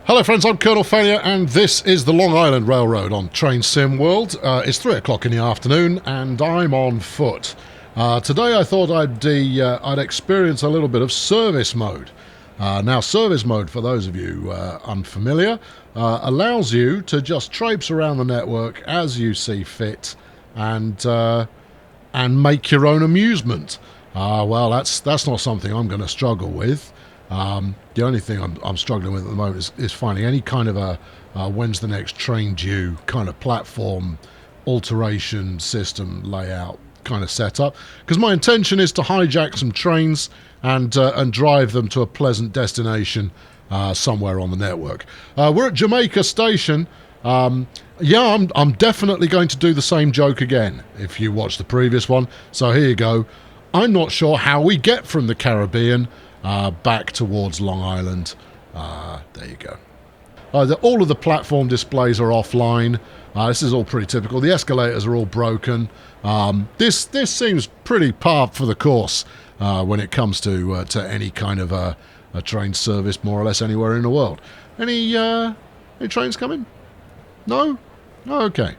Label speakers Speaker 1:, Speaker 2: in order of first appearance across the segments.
Speaker 1: Hello friends, I'm Colonel Failure and this is the Long Island Railroad on Train Sim World. It's 3 o'clock in the afternoon and I'm on foot. Today I thought I'd experience a little bit of service mode. Now service mode, for those of you unfamiliar, allows you to just traipse around the network as you see fit and make your own amusement. Well, that's not something I'm going to struggle with. The only thing I'm struggling with at the moment is finding any kind of a when's the next train due kind of platform alteration system layout kind of setup, because my intention is to hijack some trains and drive them to a pleasant destination somewhere on the network. We're at Jamaica Station. Yeah, I'm definitely going to do the same joke again if you watched the previous one. So here you go. I'm not sure how we get from the Caribbean back towards Long Island. There you go. All of the platform displays are offline. This is all pretty typical. The escalators are all broken. This seems pretty par for the course when it comes to any kind of a train service, more or less anywhere in the world. Any trains coming? No? Okay.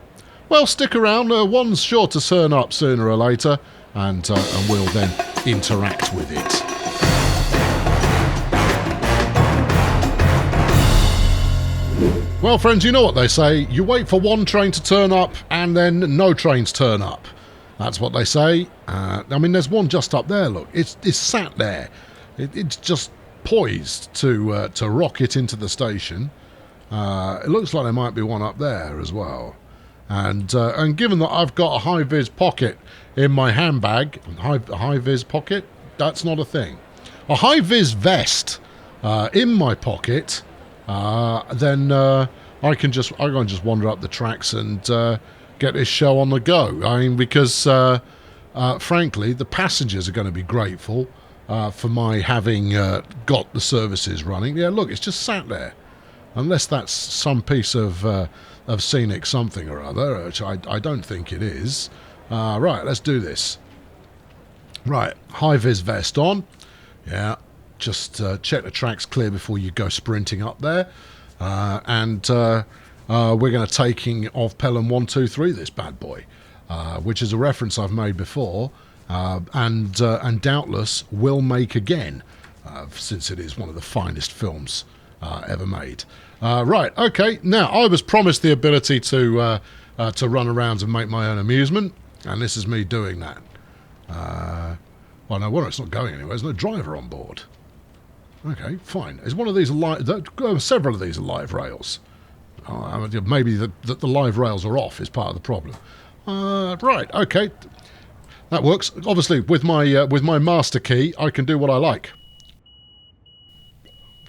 Speaker 1: Well, stick around. One's sure to turn up sooner or later, and we'll then interact with it. Well, friends, you know what they say. You wait for one train to turn up, and then no trains turn up. That's what they say. I mean, there's one just up there, look. It's sat there. It's just poised to rocket into the station. It looks like there might be one up there as well. And given that I've got a high-vis pocket in my handbag, a high-vis pocket, that's not a thing. A high-vis vest in my pocket, then I can just wander up the tracks and get this show on the go. I mean, because frankly, the passengers are going to be grateful for my having got the services running. Yeah, look, it's just sat there. Unless that's some piece of scenic something or other, which I don't think it is. Right, let's do this. Right, high-vis vest on. Yeah, just check the track's clear before you go sprinting up there. And we're going to taking off Pelham 123, this bad boy, which is a reference I've made before, and doubtless will make again, since it is one of the finest films ever made. Right, okay. Now, I was promised the ability to run around and make my own amusement, and this is me doing that. Well, no wonder it's not going anywhere. There's no driver on board. Okay, fine. Is one of these several of these are live rails? Maybe the live rails are off is part of the problem. Right, okay. That works. Obviously, with my master key, I can do what I like.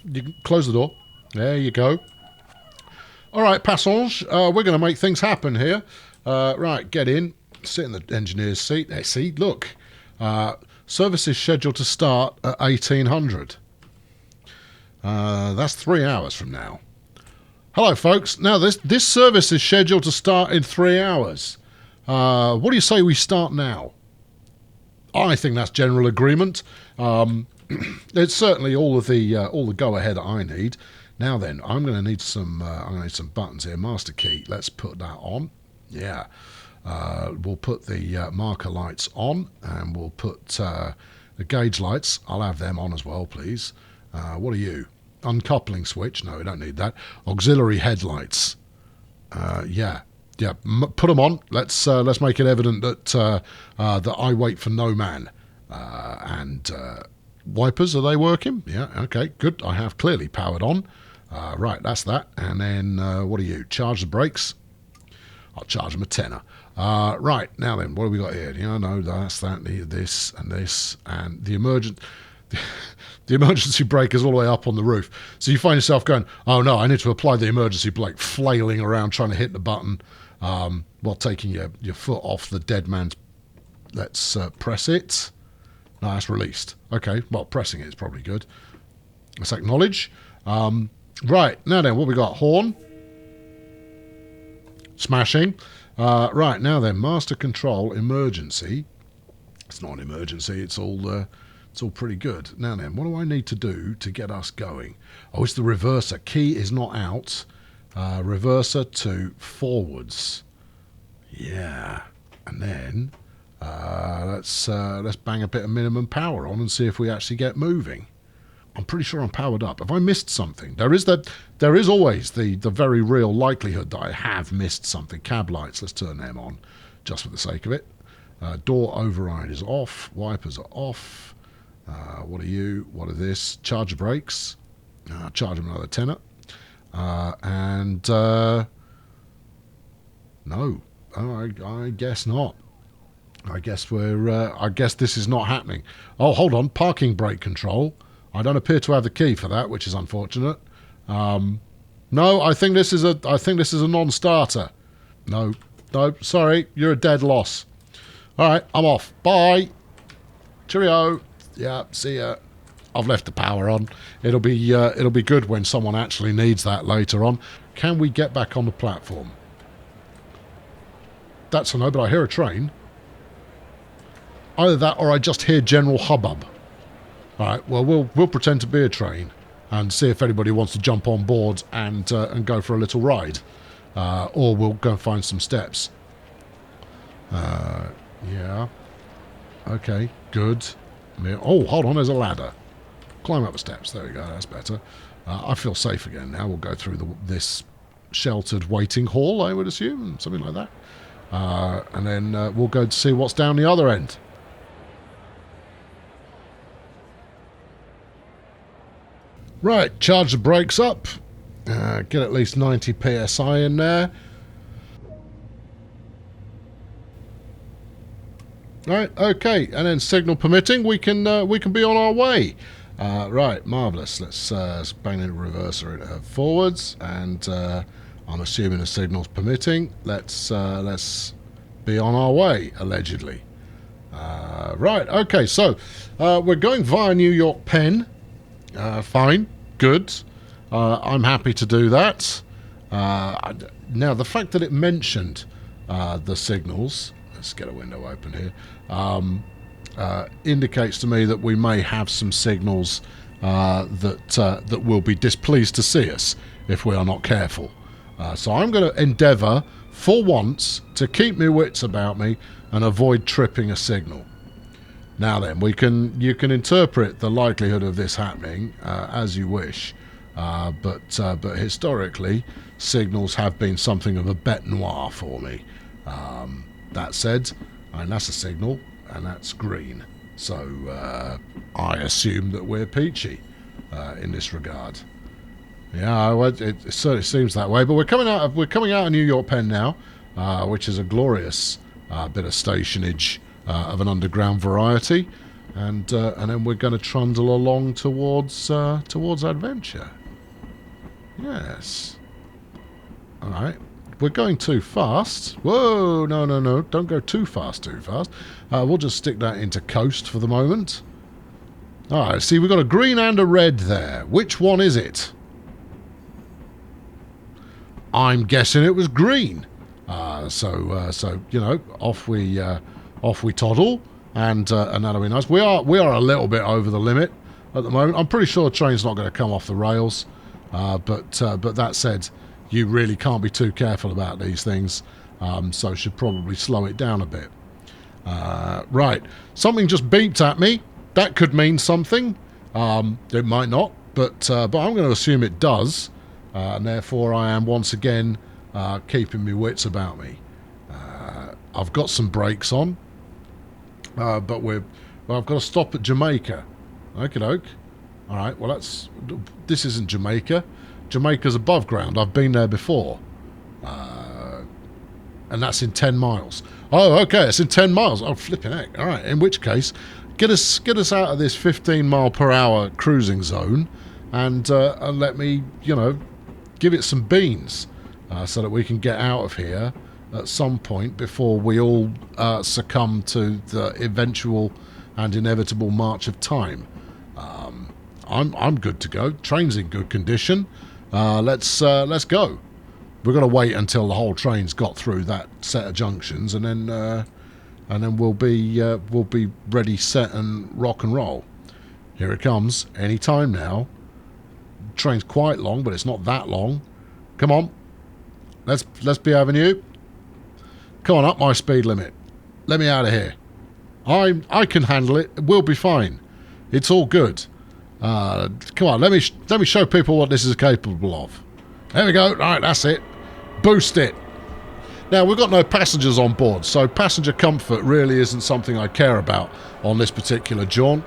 Speaker 1: You can close the door. There you go. All right, passengers, we're going to make things happen here. Right, get in. Sit in the engineer's seat. There, see, look. Service is scheduled to start at 1800. That's 3 hours from now. Hello, folks. Now, this service is scheduled to start in 3 hours. What do you say we start now? I think that's general agreement. It's certainly all the go-ahead I need. Now then, I'm going to need some buttons here. Master key. Let's put that on. Yeah. We'll put the marker lights on, and we'll put the gauge lights. I'll have them on as well, please. What are you? Uncoupling switch? No, we don't need that. Auxiliary headlights. Yeah. Put them on. Let's make it evident that I wait for no man. And wipers, are they working? Yeah. Okay. Good. I have clearly powered on. Right. That's that. And then what are you? Charge the brakes. I'll charge them a tenner. Right. Now then, what have we got here? Yeah. No, that's that. This and this and the The emergency brake is all the way up on the roof. So you find yourself going, oh no, I need to apply the emergency brake, flailing around trying to hit the button while taking your foot off the dead man's. Let's press it. No, that's released. Okay, well, pressing it is probably good. Let's acknowledge. Right, now then, what we got? Horn. Smashing. Right, now then, master control, emergency. It's not an emergency, it's all It's all pretty good. Now then, what do I need to do to get us going? Oh, it's the reverser. Key is not out. Reverser to forwards. Yeah. And then let's bang a bit of minimum power on and see if we actually get moving. I'm pretty sure I'm powered up. Have I missed something? There is always the very real likelihood that I have missed something. Cab lights, let's turn them on just for the sake of it. Door override is off. Wipers are off. What are you? What are this? Charger brakes. Charge them another tenner. No. Oh, I guess not. I guess I guess this is not happening. Oh, hold on. Parking brake control. I don't appear to have the key for that, which is unfortunate. No, I think this is a non-starter. No, sorry, you're a dead loss. All right, I'm off. Bye. Cheerio. Yeah, see ya. I've left the power on. It'll be good when someone actually needs that later on. Can we get back on the platform? That's a no, but I hear a train. Either that or I just hear general hubbub. All right, well, we'll pretend to be a train and see if anybody wants to jump on board and go for a little ride. Or we'll go and find some steps. Yeah. Okay, good. Oh, hold on, there's a ladder. Climb up the steps. There we go, that's better. I feel safe again now. We'll go through this sheltered waiting hall, I would assume, something like that. And then we'll go to see what's down the other end. Right, charge the brakes up. Get at least 90 psi in there. Right, okay, and then signal permitting, we can be on our way. Right, marvellous. Let's bang the reverser forwards, and I'm assuming the signal's permitting. Let's be on our way, allegedly. Right, okay, so we're going via New York Penn. Fine, good. I'm happy to do that. Now, the fact that it mentioned the signals, let's get a window open here, indicates to me that we may have some signals that will be displeased to see us if we are not careful. So I'm going to endeavour, for once, to keep my wits about me and avoid tripping a signal. Now then, you can interpret the likelihood of this happening as you wish, but historically, signals have been something of a bête noire for me. That said, and that's a signal, and that's green. So I assume that we're peachy in this regard. Yeah, well, it certainly seems that way. But we're coming out of New York Penn now, which is a glorious bit of stationage. Of an underground variety, and then we're going to trundle along towards adventure. Yes. All right. We're going too fast. Whoa! No! Don't go too fast. We'll just stick that into coast for the moment. All right. See, we've got a green and a red there. Which one is it? I'm guessing it was green. So you know, off we toddle, and that'll be nice. We are a little bit over the limit at the moment. I'm pretty sure the train's not going to come off the rails, but that said, you really can't be too careful about these things, so should probably slow it down a bit. Right, something just beeped at me. That could mean something. It might not, but I'm going to assume it does, and therefore I am once again keeping my wits about me. I've got some brakes on. But I've got to stop at Jamaica. Okie doke. All right. Well, this isn't Jamaica. Jamaica's above ground. I've been there before, and that's in 10 miles. Oh, okay. It's in 10 miles. Oh, flipping heck. All right. In which case, get us out of this 15 mile per hour cruising zone, and let me, give it some beans, so that we can get out of here at some point before we all succumb to the eventual and inevitable march of time. I'm good to go. Train's in good condition. Let's go. We're going to wait until the whole train's got through that set of junctions, and then we'll be ready, set, and rock and roll. Here it comes. Any time now. Train's quite long, but it's not that long. Come on. Let's be having you. Come on, up my speed limit. Let me out of here. I can handle it. We'll be fine. It's all good. Come on, let me show people what this is capable of. There we go. Right, that's it. Boost it. Now, we've got no passengers on board, so passenger comfort really isn't something I care about on this particular jaunt.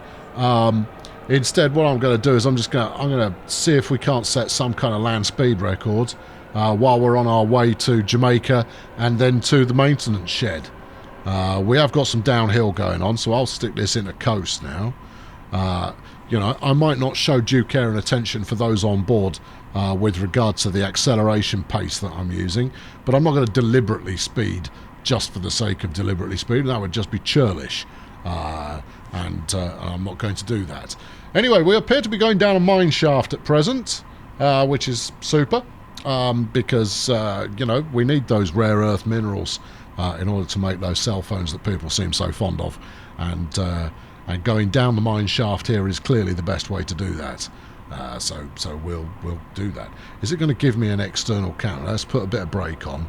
Speaker 1: Instead, what I'm going to do is I'm going to see if we can't set some kind of land speed record while we're on our way to Jamaica and then to the maintenance shed. We have got some downhill going on, so I'll stick this into coast now. You know, I might not show due care and attention for those on board with regard to the acceleration pace that I'm using, but I'm not going to deliberately speed just for the sake of deliberately speeding. That would just be churlish. And I'm not going to do that. Anyway, we appear to be going down a mine shaft at present, which is super, because, you know, we need those rare earth minerals in order to make those cell phones that people seem so fond of. And going down the mine shaft here is clearly the best way to do that. So we'll do that. Is it going to give me an external counter? Let's put a bit of brake on.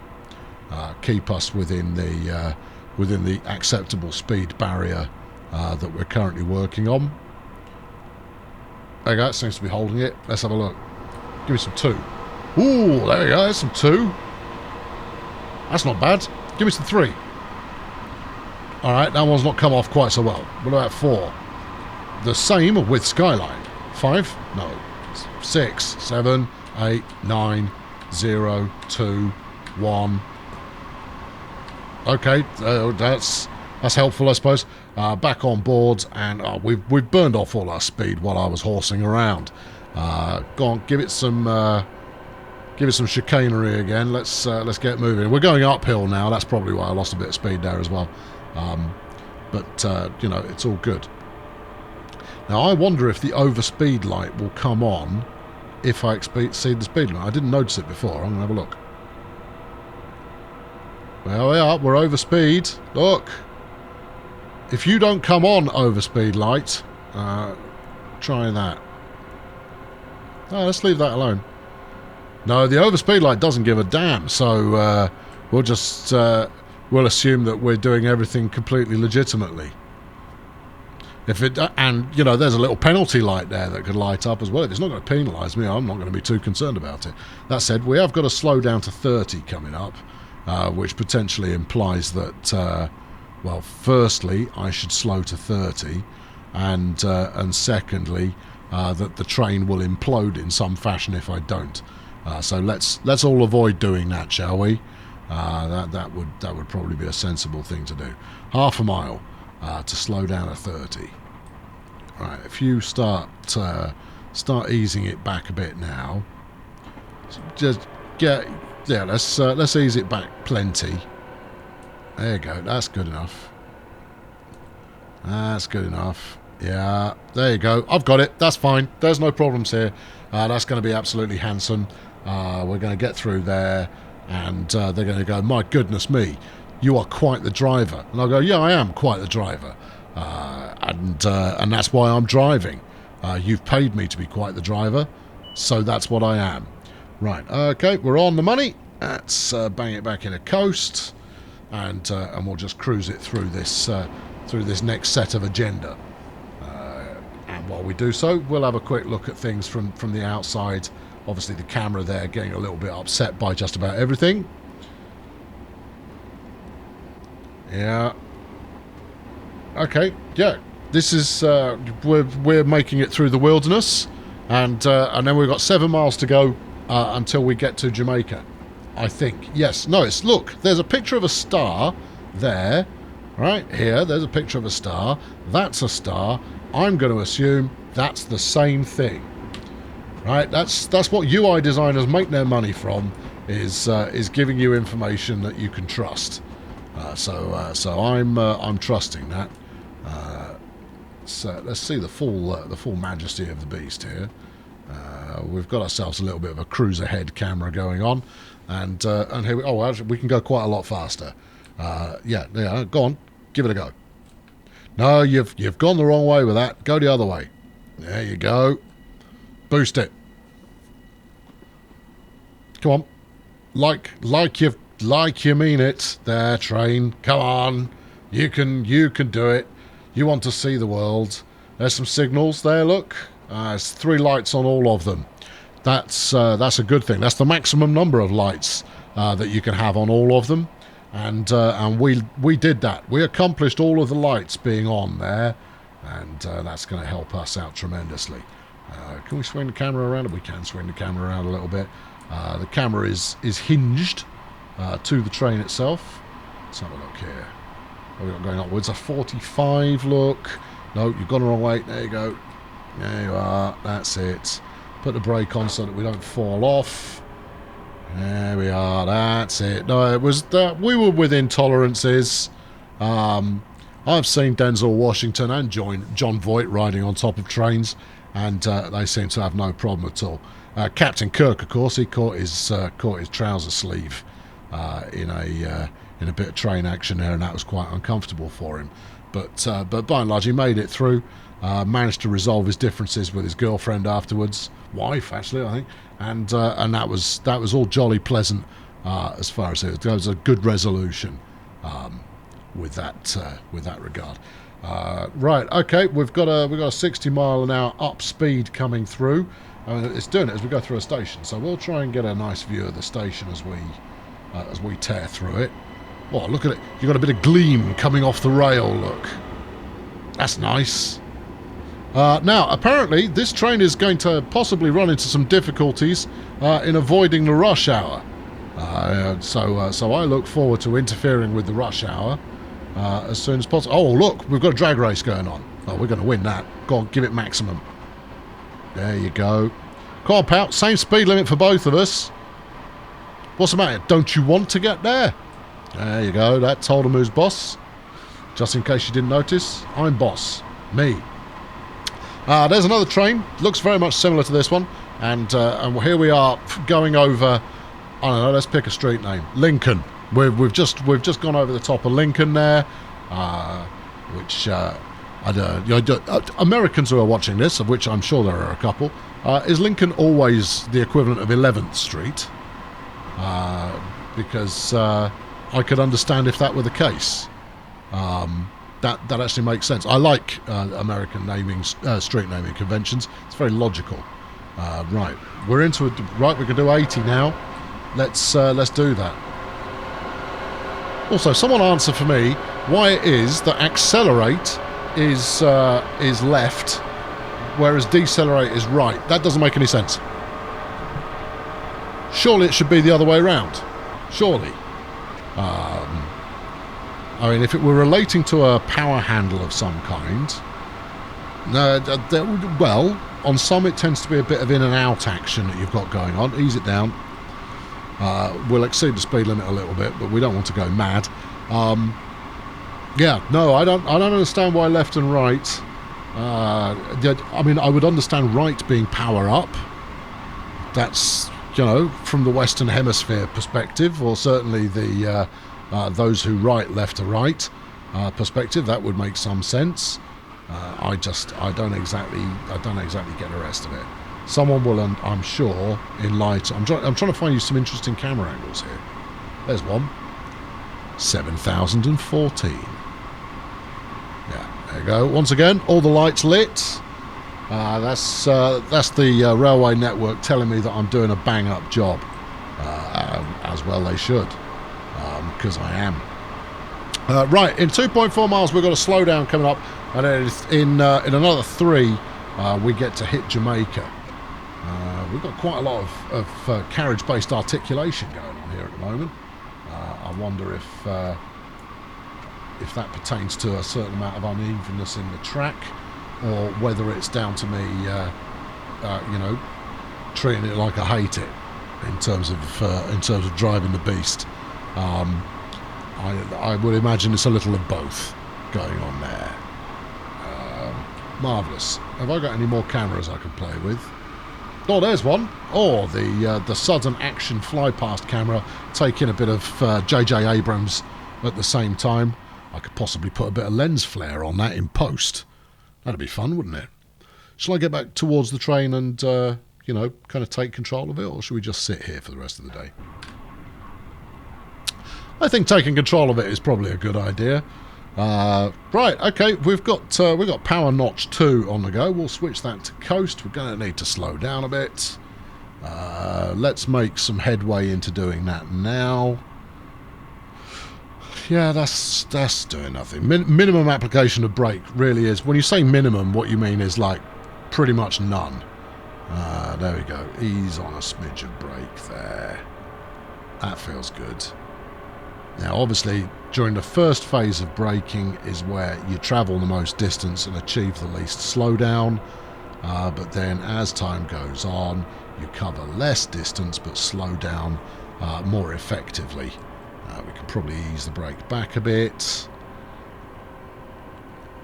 Speaker 1: Keep us within the acceptable speed barrier that we're currently working on. There you go, it seems to be holding it. Let's have a look. Give me some 2. Ooh, there we go, there's some 2. That's not bad. Give me some 3. Alright, that one's not come off quite so well. What about 4? The same with Skyline. 5? No. 6, 7, 8, 9, 0, 2, 1. Okay, that's helpful, I suppose. Back on board, and we've burned off all our speed while I was horsing around. Go on, give it some chicanery again. Let's get moving. We're going uphill now. That's probably why I lost a bit of speed there as well. But you know, it's all good. Now I wonder if the overspeed light will come on if I exceed the speed limit. I didn't notice it before. I'm gonna have a look. Well, we are. We're over speed. Look. If you don't come on overspeed light, try that. Oh, let's leave that alone. No, the overspeed light doesn't give a damn. So we'll just we'll assume that we're doing everything completely legitimately. If it and you know, there's a little penalty light there that could light up as well. If it's not going to penalise me, I'm not going to be too concerned about it. That said, we have got to slow down to 30 coming up. Which potentially implies that, well, firstly, I should slow to 30, and secondly, that the train will implode in some fashion if I don't. So let's all avoid doing that, shall we? That would probably be a sensible thing to do. Half a mile to slow down to 30. Right, if you start easing it back a bit now, just get. Yeah, let's ease it back plenty. There you go. That's good enough. That's good enough. Yeah, there you go. I've got it. That's fine. There's no problems here. That's going to be absolutely handsome. We're going to get through there, and they're going to go, my goodness me, you are quite the driver. And I'll go, yeah, I am quite the driver. And that's why I'm driving. You've paid me to be quite the driver, so that's what I am. Right, okay, we're on the money. Let's bang it back into coast, and we'll just cruise it through this next set of agenda. And while we do so, we'll have a quick look at things from the outside. Obviously, the camera there getting a little bit upset by just about everything. Yeah. Okay, yeah. This is we're making it through the wilderness, and then we've got 7 miles to go. Until we get to Jamaica, I think. Yes, no, look, there's a picture of a star there, right here, there's a picture of a star, that's a star, I'm going to assume that's the same thing, right? That's what UI designers make their money from, is giving you information that you can trust. So I'm trusting that. So let's see the full majesty of the beast here. We've got ourselves a little bit of a cruiser head camera going on, and here we can go quite a lot faster. Yeah, go on, give it a go. No, you've gone the wrong way with that. Go the other way. There you go. Boost it. Come on. Like you mean it. There, train. Come on. You can do it. You want to see the world. There's some signals there, look. There's 3 lights on all of them. That's a good thing. That's the maximum number of lights that you can have on all of them. And we did that. We accomplished all of the lights being on there. And that's going to help us out tremendously. Can we swing the camera around? We can swing the camera around a little bit. The camera is hinged to the train itself. Let's have a look here. What have we got going upwards? A 45, look. No, you've gone the wrong way. There you go. There you are. That's it. Put the brake on so that we don't fall off. There we are. That's it. No, it was that we were within tolerances. I've seen Denzel Washington and John Voight riding on top of trains, and they seem to have no problem at all. Captain Kirk, of course, he caught his trouser sleeve in a bit of train action there, and that was quite uncomfortable for him. But by and large, he made it through. Managed to resolve his differences with his girlfriend afterwards, wife actually, I think, and that was all jolly pleasant as far as it was a good resolution with that regard. Right, okay, we've got a 60 mile an hour up speed coming through. It's doing it as we go through a station, so we'll try and get a nice view of the station as we tear through it. Oh, look at it! You've got a bit of gleam coming off the rail. Look, that's nice. Now, apparently, this train is going to possibly run into some difficulties in avoiding the rush hour. So I look forward to interfering with the rush hour as soon as possible. Oh, look, we've got a drag race going on. Oh, we're going to win that. Go on, give it maximum. There you go. Come on, pal. Same speed limit for both of us. What's the matter? Don't you want to get there? There you go. That told him who's boss. Just in case you didn't notice, I'm boss. Me. There's another train. Looks very much similar to this one. And here we are going over, I don't know, let's pick a street name. Lincoln. We've just gone over the top of Lincoln there, which Americans who are watching this, of which I'm sure there are a couple, is Lincoln always the equivalent of 11th Street? Because I could understand if that were the case. That actually makes sense. I like American naming, street naming conventions. It's very logical. Right, we're into it. Right, we can do 80 now. Let's do that. Also, someone answer for me why it is that accelerate is left, whereas decelerate is right. That doesn't make any sense. Surely it should be the other way around. Surely. I mean, if it were relating to a power handle of some kind, well, on some it tends to be a bit of in and out action that you've got going on. Ease it down. We'll exceed the speed limit a little bit, but we don't want to go mad. Yeah, no, I don't understand why left and right. I mean, I would understand right being power up. That's, from the Western Hemisphere perspective, or certainly the those who write left to right perspective. That would make some sense. I don't exactly get the rest of it. Someone will, I'm sure, enlighten. I'm trying to find you some interesting camera angles here. There's one. 7,014. Yeah, there you go. Once again, all the lights lit. That's the railway network telling me that I'm doing a bang-up job. As well they should, because I am. Right, in 2.4 miles we've got a slowdown coming up, and then in another 3 we get to hit Jamaica. We've got quite a lot of carriage-based articulation going on here at the moment. I wonder if that pertains to a certain amount of unevenness in the track, or whether it's down to me, treating it like I hate it in terms of driving the beast. I would imagine it's a little of both going on there. Marvellous. Have I got any more cameras I can play with? Oh, there's one. Oh, the sudden action fly past camera, taking a bit of J.J. Abrams at the same time. I could possibly put a bit of lens flare on that in post. That'd be fun, wouldn't it? Shall I get back towards the train and, you know, kind of take control of it, or should we just sit here for the rest of the day? I think taking control of it is probably a good idea. Right, okay, we've got power notch 2 on the go. We'll switch that to coast. We're going to need to slow down a bit. Let's make some headway into doing that now. Yeah, that's doing nothing. Minimum application of brake really is. When you say minimum, what you mean is like pretty much none. There we go. Ease on a smidge of brake there. That feels good. Now, obviously, during the first phase of braking is where you travel the most distance and achieve the least slowdown. But then as time goes on, you cover less distance but slow down more effectively. We can probably ease the brake back a bit.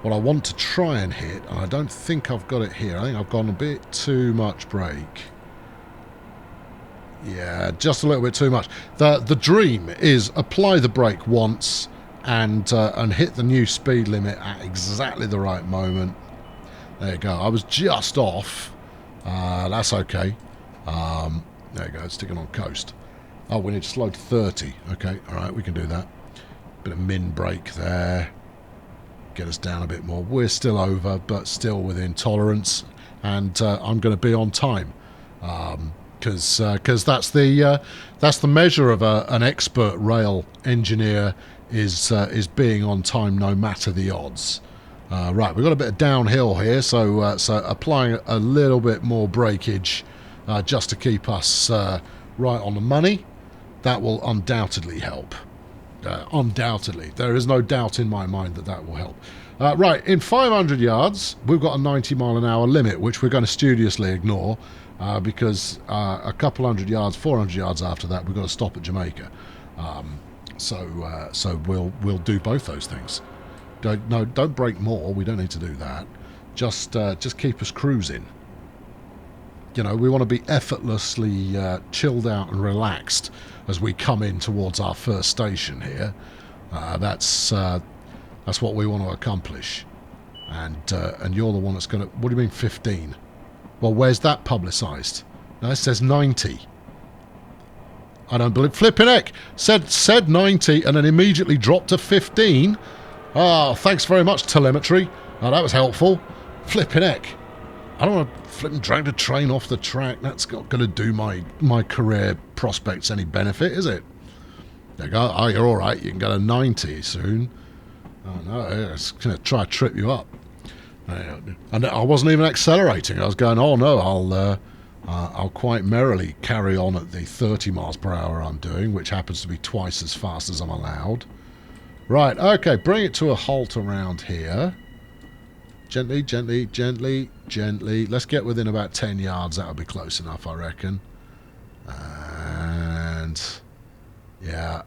Speaker 1: What I want to try and hit, and I don't think I've got it here. I think I've gone a bit too much brake. Yeah, just a little bit too much. The dream is apply the brake once and hit the new speed limit at exactly the right moment. There you go. I was just off. That's okay. There you go. Sticking on coast. Oh, we need to slow to 30. Okay, all right, we can do that. Bit of min brake there. Get us down a bit more. We're still over, but still within tolerance. And I'm going to be on time. Because that's the measure of an expert rail engineer is being on time no matter the odds. Right, we've got a bit of downhill here, so applying a little bit more brakeage just to keep us right on the money. That will undoubtedly help. Undoubtedly, there is no doubt in my mind that will help. Right, in 500 yards, we've got a 90-mile-an-hour limit, which we're going to studiously ignore. Because a couple 100 yards, 400 yards after that, we've got to stop at Jamaica. So we'll do both those things. Don't break more. We don't need to do that. Just keep us cruising. You know, we want to be effortlessly chilled out and relaxed as we come in towards our first station here. That's what we want to accomplish. And you're the one that's going to. What do you mean 15? Well, where's that publicised? No, it says 90. I don't believe... Flipping heck! Said 90 and then immediately dropped to 15. Oh, thanks very much, telemetry. Oh, that was helpful. Flipping heck. I don't want to flip and drag the train off the track. That's not going to do my career prospects any benefit, is it? There you go. Oh, you're all right. You can go to 90 soon. Oh, no, it's going to try to trip you up. And I wasn't even accelerating. I was going, oh no, I'll quite merrily carry on at the 30 miles per hour I'm doing, which happens to be twice as fast as I'm allowed. Right, okay, bring it to a halt around here. Gently, gently, gently, gently. Let's get within about 10 yards. That'll be close enough, I reckon. And yeah,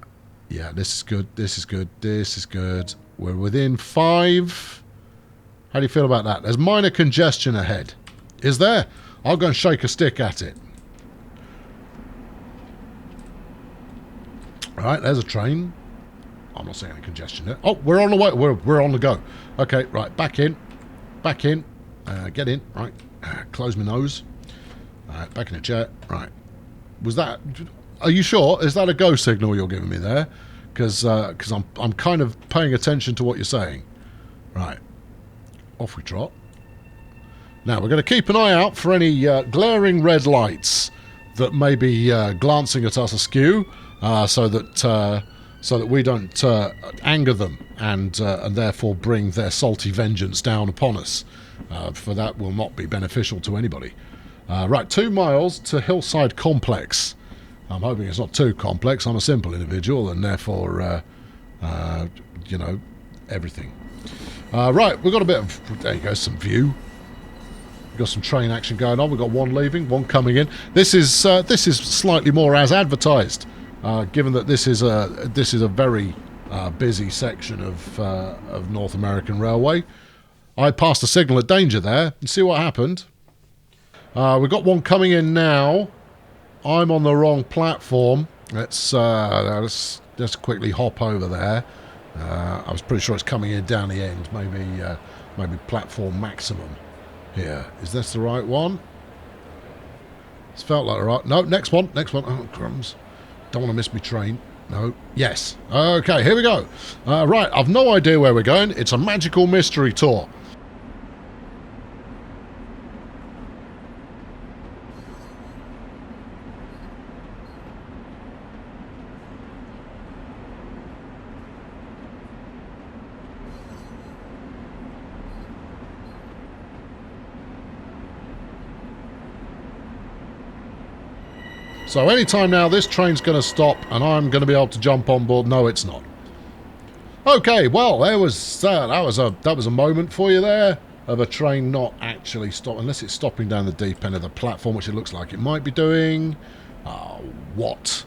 Speaker 1: this is good, this is good, this is good. We're within 5. How do you feel about that? There's minor congestion ahead. Is there? I'll go and shake a stick at it. All right, there's a train. I'm not seeing any congestion there. Oh, we're on the way. We're on the go. Okay, right, back in. Back in. Get in. Right. Close my nose. All right, back in the chair. Right. Was that... Are you sure? Is that a go signal you're giving me there? Because I'm kind of paying attention to what you're saying. Right. Off we trot. Now, we're going to keep an eye out for any glaring red lights that may be glancing at us askew, so that we don't anger them and therefore bring their salty vengeance down upon us, for that will not be beneficial to anybody. Right, 2 miles to Hillside Complex. I'm hoping it's not too complex. I'm a simple individual and therefore, you know, everything. Right, we've got a bit of... There you go, some view. We've got some train action going on. We've got one leaving, one coming in. This is slightly more as advertised, given that this is a very busy section of North American Railway. I passed a signal of danger there. You see what happened? We've got one coming in now. I'm on the wrong platform. Let's quickly hop over there. I was pretty sure it's coming in down the end, maybe platform maximum. here. Is this the right one? It's felt like the right... No, next one. Next one. Oh, crumbs. Don't want to miss my train. No. Yes. Okay, here we go. Right, I've no idea where we're going. It's a magical mystery tour. So anytime now, this train's going to stop and I'm going to be able to jump on board. No, it's not. Okay, well, that was a moment for you there of a train not actually stopping, unless it's stopping down the deep end of the platform, which it looks like it might be doing. What?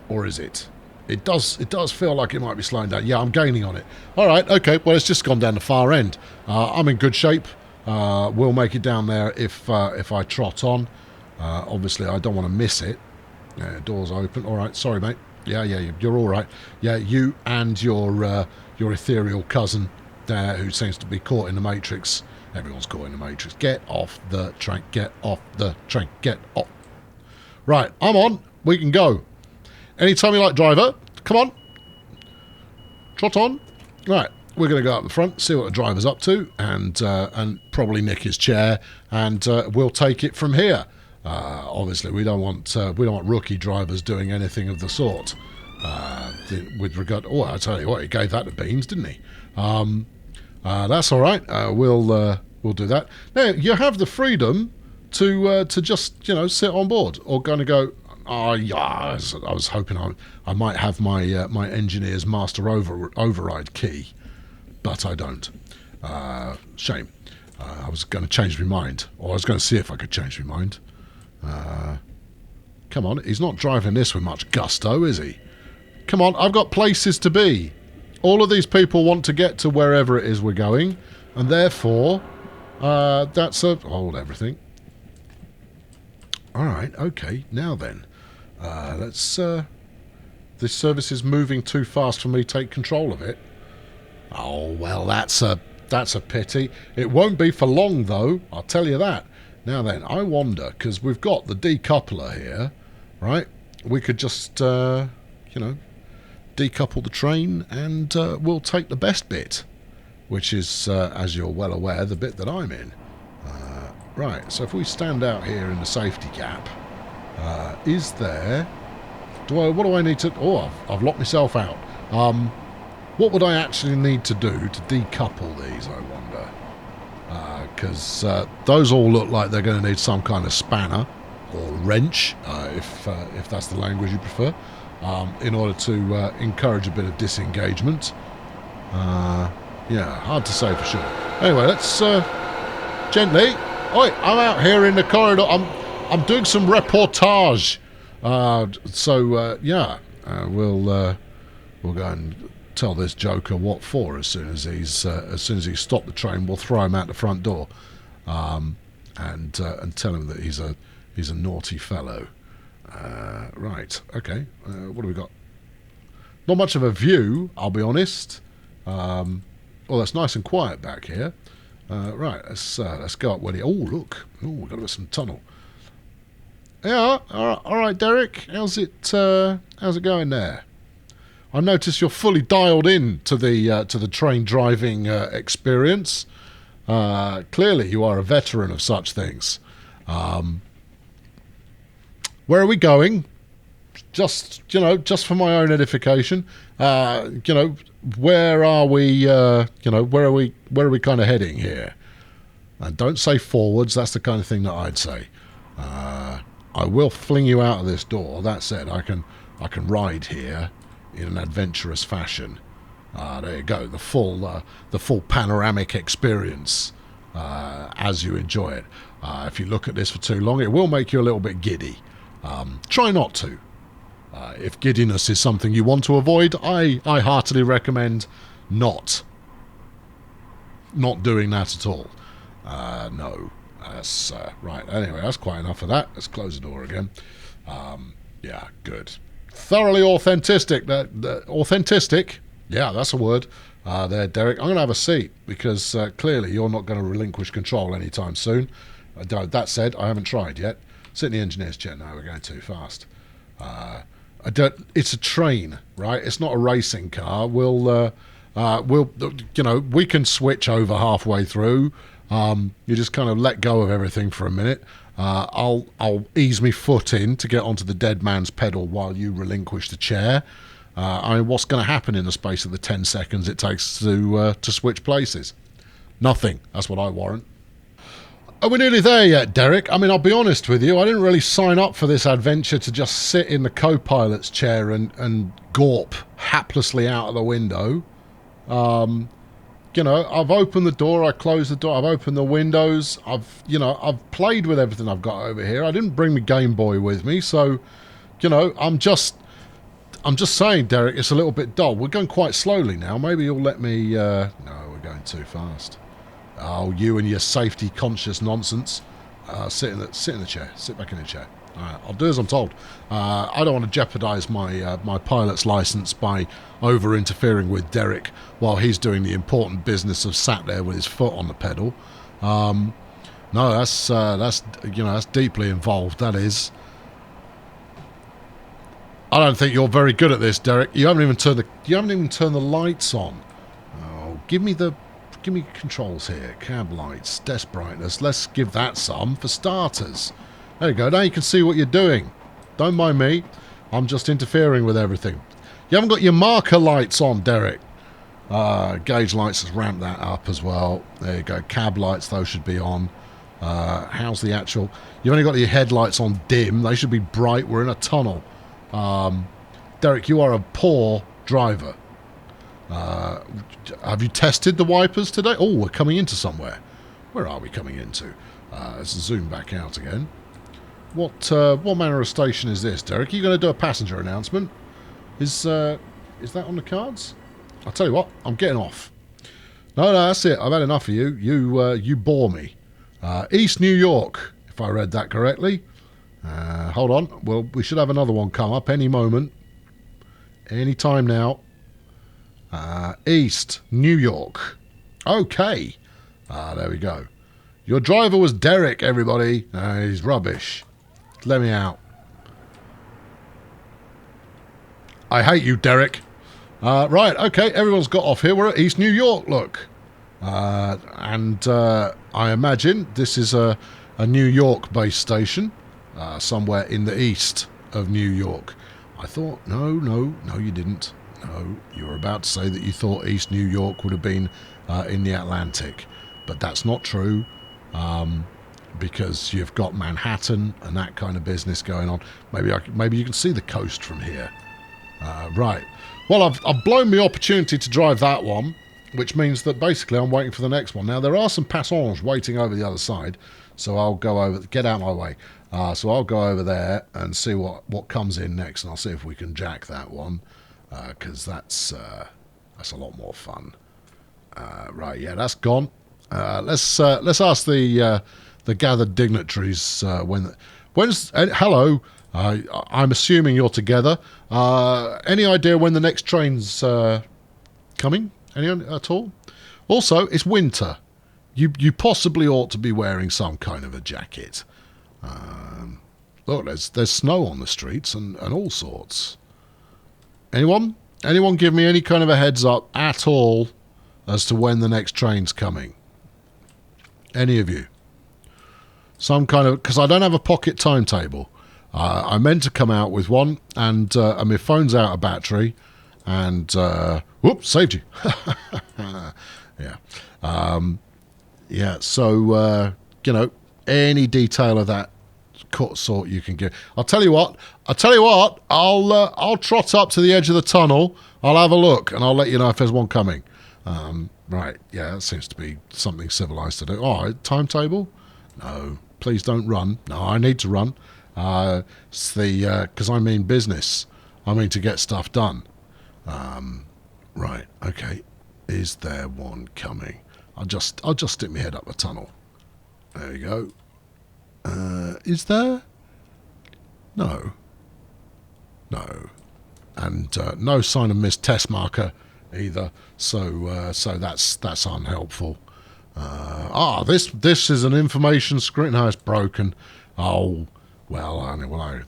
Speaker 1: Or is it? It does feel like it might be slowing down. Yeah, I'm gaining on it. All right, okay, well, it's just gone down the far end. I'm in good shape. We'll make it down there if I trot on. Obviously, I don't want to miss it. Doors open. All right, sorry, mate. Yeah, you're all right. Yeah, you and your ethereal cousin there, who seems to be caught in the Matrix. Everyone's caught in the Matrix. Get off the train. Get off the train. Get off. Right, I'm on. We can go. Anytime you like, driver. Come on. Trot on. Right, we're going to go up the front, see what the driver's up to, and probably nick his chair, and we'll take it from here. Obviously, we don't want rookie drivers doing anything of the sort. With regard, I tell you what, he gave that the beans, didn't he? That's all right. We'll do that. Now you have the freedom to just sit on board, or going to go. Oh yeah, I was hoping I might have my my engineer's master override key, but I don't. Shame. I was going to change my mind, or I was going to see if I could change my mind. Come on, he's not driving this with much gusto, is he? Come on, I've got places to be. All of these people want to get to wherever it is we're going, and therefore, hold everything. All right, okay, now then, let's. This service is moving too fast for me to take control of it. Oh well, that's a pity. It won't be for long, though. I'll tell you that. Now then, I wonder, because we've got the decoupler here, right? We could just, decouple the train, and we'll take the best bit, which is, as you're well aware, the bit that I'm in. Right, so if we stand out here in the safety gap, is there... What do I need to... Oh, I've locked myself out. What would I actually need to do to decouple these, I wonder? Because those all look like they're going to need some kind of spanner or wrench, if that's the language you prefer, in order to encourage a bit of disengagement. Yeah, hard to say for sure. Anyway, let's gently. Oi, I'm out here in the corridor. I'm doing some reportage. We'll go and tell this joker what for as soon as he's stopped the train. We'll throw him out the front door, and tell him that he's a naughty fellow. Right, okay. What do we got? Not much of a view, I'll be honest. That's nice and quiet back here. Right, let's go up. Oh, look. Oh, we've got some tunnel. Yeah, all right, Derek. How's it going there? I notice you're fully dialed in to the train driving experience. Clearly, you are a veteran of such things. Where are we going? Just for my own edification. Where are we? Where are we kind of heading here? And don't say forwards. That's the kind of thing that I'd say. I will fling you out of this door. That said, I can ride here in an adventurous fashion. There you go. The full panoramic experience as you enjoy it. If you look at this for too long, it will make you a little bit giddy. Try not to. If giddiness is something you want to avoid, I heartily recommend not doing that at all. No. That's right. Anyway, that's quite enough of that. Let's close the door again. Yeah, good. Thoroughly authentic. Authentic. Yeah, that's a word. there, Derek. I'm going to have a seat because clearly you're not going to relinquish control anytime soon. That said, I haven't tried yet. Sit in the engineer's chair. No, we're going too fast. It's a train, right? It's not a racing car. We'll, we can switch over halfway through. You just kind of let go of everything for a minute. I'll ease my foot in to get onto the dead man's pedal while you relinquish the chair. What's going to happen in the space of the 10 seconds it takes to switch places? Nothing. That's what I warrant. Are we nearly there yet, Derek? I mean, I'll be honest with you, I didn't really sign up for this adventure to just sit in the co-pilot's chair and gawp haplessly out of the window. I've opened the door, I closed the door, I've opened the windows, I've played with everything I've got over here. I didn't bring my Game Boy with me, so, I'm just saying, Derek, it's a little bit dull. We're going quite slowly now. Maybe you'll let me... No, we're going too fast. Oh, you and your safety-conscious nonsense. Sit in the chair. Sit back in the chair. All right, I'll do as I'm told. I don't want to jeopardise my pilot's licence by over-interfering with Derek while he's doing the important business of sat there with his foot on the pedal. No, that's deeply involved. That is. I don't think you're very good at this, Derek. You haven't even turned the lights on. Oh, give me controls here. Cab lights, desk brightness. Let's give that some for starters. There you go. Now you can see what you're doing. Don't mind me. I'm just interfering with everything. You haven't got your marker lights on, Derek. Gauge lights, has ramped that up as well. There you go. Cab lights, those should be on. How's the actual... You've only got your headlights on dim. They should be bright. We're in a tunnel. Derek, you are a poor driver. Have you tested the wipers today? Oh, we're coming into somewhere. Where are we coming into? Let's zoom back out again. What manner of station is this, Derek? Are you going to do a passenger announcement? Is that on the cards? I'll tell you what, I'm getting off. No, that's it. I've had enough of you. You bore me. East New York, if I read that correctly. Hold on. Well, we should have another one come up any moment. Any time now. East New York. Okay. There we go. Your driver was Derek, everybody. He's rubbish. Let me out. I hate you, Derek. Right, okay. Everyone's got off here. We're at East New York, look. And I imagine this is a New York-based station. Somewhere in the east of New York. I thought, no, you didn't. No, you were about to say that you thought East New York would have been in the Atlantic. But that's not true, because you've got Manhattan and that kind of business going on. Maybe you can see the coast from here. Right. Well, I've blown the opportunity to drive that one, which means that basically I'm waiting for the next one. Now, there are some passengers waiting over the other side, so I'll go over... Get out of my way. So I'll go over there and see what comes in next, and I'll see if we can jack that one, because that's a lot more fun. Right, yeah, that's gone. Let's ask the gathered dignitaries when's hello. I'm assuming you're together. Any idea when the next train's coming? Anyone at all? Also, it's winter. You possibly ought to be wearing some kind of a jacket. Look, there's snow on the streets and all sorts. Anyone give me any kind of a heads up at all as to when the next train's coming? Any of you? Some kind of... Because I don't have a pocket timetable. I meant to come out with one, and my phone's out of battery, and... whoops, saved you. Yeah. Yeah, so, any detail of that sort you can give. I'll tell you what, I'll trot up to the edge of the tunnel, I'll have a look, and I'll let you know if there's one coming. Right, yeah, that seems to be something civilized to do. Oh, timetable? No, please don't run. No, I need to run. It's the, because I mean business. I mean to get stuff done. Right, okay. Is there one coming? I'll just stick my head up the tunnel. There you go. Is there? No. No. And no sign of Miss Test Marker either. So that's unhelpful. This is an information screen. No, it's broken. Oh, well,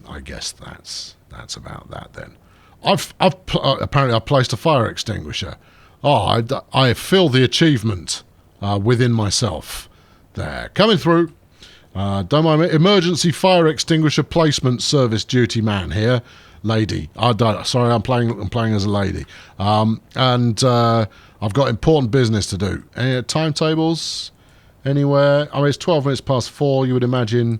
Speaker 1: I guess that's about that then. Apparently I've placed a fire extinguisher. Oh, I feel the achievement within myself. There, coming through. Don't mind me. Emergency fire extinguisher placement service duty man here. Lady. Sorry, I'm playing as a lady. And I've got important business to do. Any timetables anywhere? I mean, it's 12 minutes past 4. You would imagine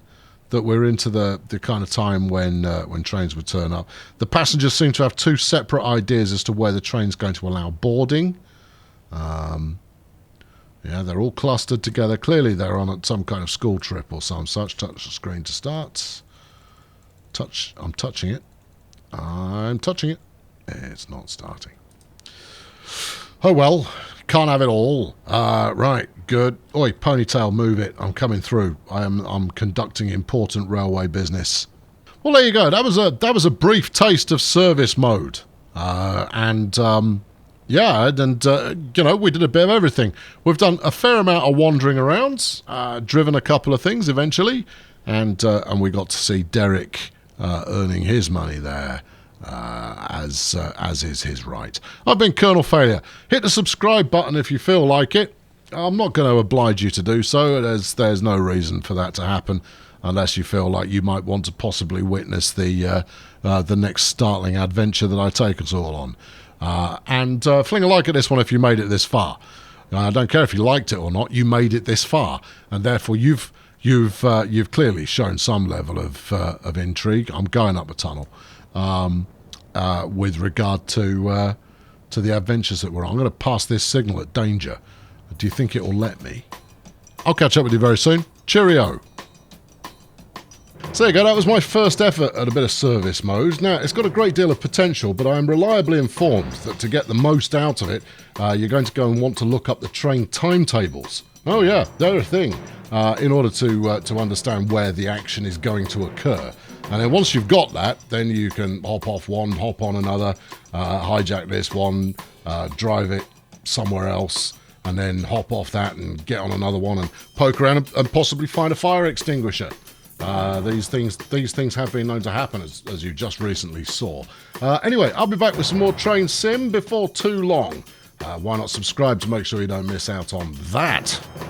Speaker 1: that we're into the kind of time when trains would turn up. The passengers seem to have two separate ideas as to where the train's going to allow boarding. Yeah, they're all clustered together. Clearly they're on some kind of school trip or some such. Touch the screen to start. I'm touching it. I'm touching it. It's not starting. Oh well, can't have it all. Right, good. Oi, ponytail, move it. I'm coming through. I'm conducting important railway business. Well, there you go. That was a brief taste of service mode. Yeah, and we did a bit of everything. We've done a fair amount of wandering around, driven a couple of things eventually, and we got to see Derek earning his money there, as is his right. I've been Colonel Failure. Hit the subscribe button if you feel like it. I'm not going to oblige you to do so. There's no reason for that to happen, unless you feel like you might want to possibly witness the next startling adventure that I take us all on. And fling a like at this one if you made it this far. I don't care if you liked it or not. You made it this far, and therefore you've clearly shown some level of intrigue. I'm going up a tunnel with regard to the adventures that we're on. I'm going to pass this signal at danger. Do you think it will let me? I'll catch up with you very soon. Cheerio. So there you go, that was my first effort at a bit of service mode. Now, it's got a great deal of potential, but I am reliably informed that to get the most out of it, you're going to go and want to look up the train timetables. Oh yeah, they're a thing, in order to understand where the action is going to occur. And then once you've got that, then you can hop off one, hop on another, hijack this one, drive it somewhere else, and then hop off that and get on another one and poke around and possibly find a fire extinguisher. These things have been known to happen, as you just recently saw. Anyway, I'll be back with some more train sim before too long. Why not subscribe to make sure you don't miss out on that?